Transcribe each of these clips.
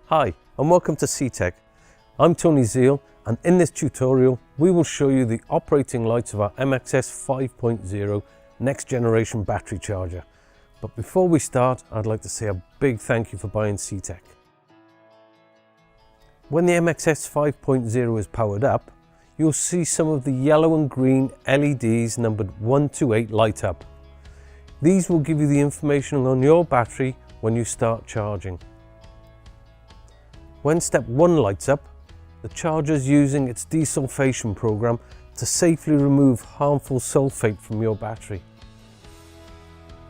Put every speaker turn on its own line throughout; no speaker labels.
Hi and welcome to CTEK. I'm Tony Zeal, and in this tutorial we will show you the operating lights of our MXS 5.0 next generation battery charger. But before we start, I'd like to say a big thank you for buying CTEK. When the MXS 5.0 is powered up, you'll see some of the yellow and green LEDs numbered 1 to 8 light up. These will give you the information on your battery when you start charging. When step 1 lights up, the charger is using its desulfation program to safely remove harmful sulfate from your battery.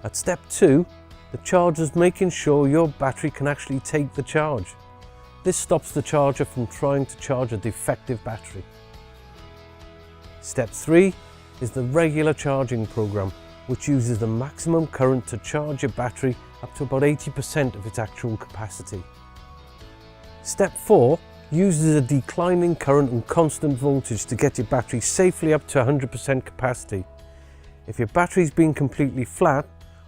At step 2, the charger is making sure your battery can actually take the charge. This stops the charger from trying to charge a defective battery. Step 3 is the regular charging program, which uses the maximum current to charge your battery up to about 80% of its actual capacity. Step 4 uses a declining current and constant voltage to get your battery safely up to 100% capacity. If your battery's been completely flat,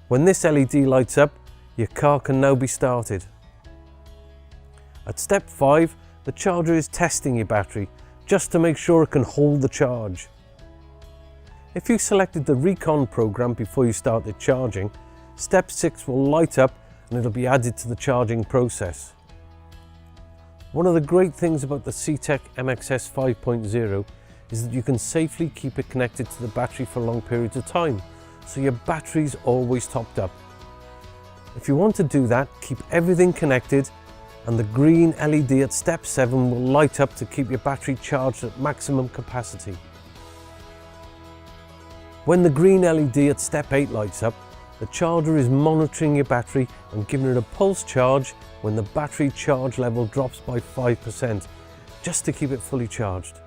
when this LED lights up, your car can now be started. At step 5, the charger is testing your battery just to make sure it can hold the charge. If you selected the recon program before you started charging, step 6 will light up and it'll be added to the charging process. One of the great things about the CTEK MXS 5.0 is that you can safely keep it connected to the battery for long periods of time, so your battery's always topped up. If you want to do that, keep everything connected, and the green LED at step 7 will light up to keep your battery charged at maximum capacity. When the green LED at step 8 lights up, the charger is monitoring your battery and giving it a pulse charge when the battery charge level drops by 5%, just to keep it fully charged.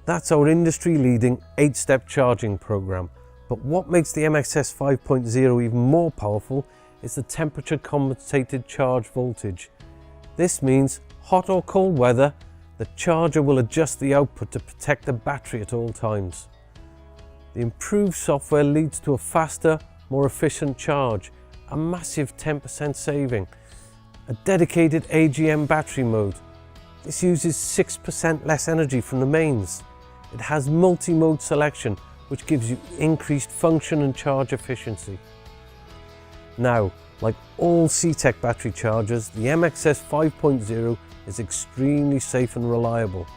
That's our industry-leading 8-step charging program. But what makes the MXS 5.0 even more powerful is the temperature compensated charge voltage. This means hot or cold weather, the charger will adjust the output to protect the battery at all times. The improved software leads to a faster, more efficient charge, a massive 10% saving, a dedicated AGM battery mode. This uses 6% less energy from the mains. It has multi-mode selection, which gives you increased function and charge efficiency. Now, like all CTEK battery chargers, the MXS 5.0 is extremely safe and reliable.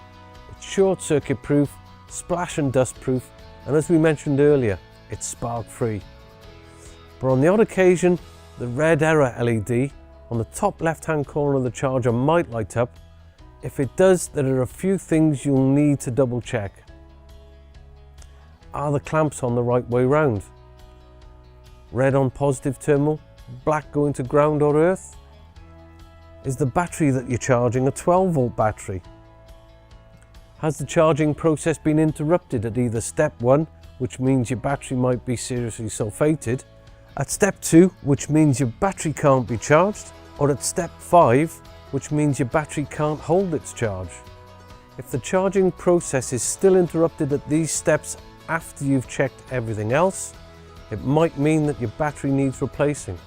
It's short-circuit proof, splash and dust proof, and as we mentioned earlier, it's spark free. But on the odd occasion, the red error LED on the top left-hand corner of the charger might light up. If it does, there are a few things you'll need to double check. Are the clamps on the right way round? Red on positive terminal, black going to ground or earth? Is the battery that you're charging a 12-volt battery? Has the charging process been interrupted at either step 1, which means your battery might be seriously sulfated, at step 2, which means your battery can't be charged, or at step 5, which means your battery can't hold its charge? If the charging process is still interrupted at these steps after you've checked everything else, it might mean that your battery needs replacing.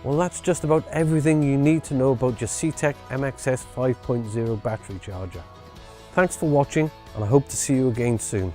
Well, that's just about everything you need to know about your CTEK MXS 5.0 battery charger. Thanks for watching, and I hope to see you again soon.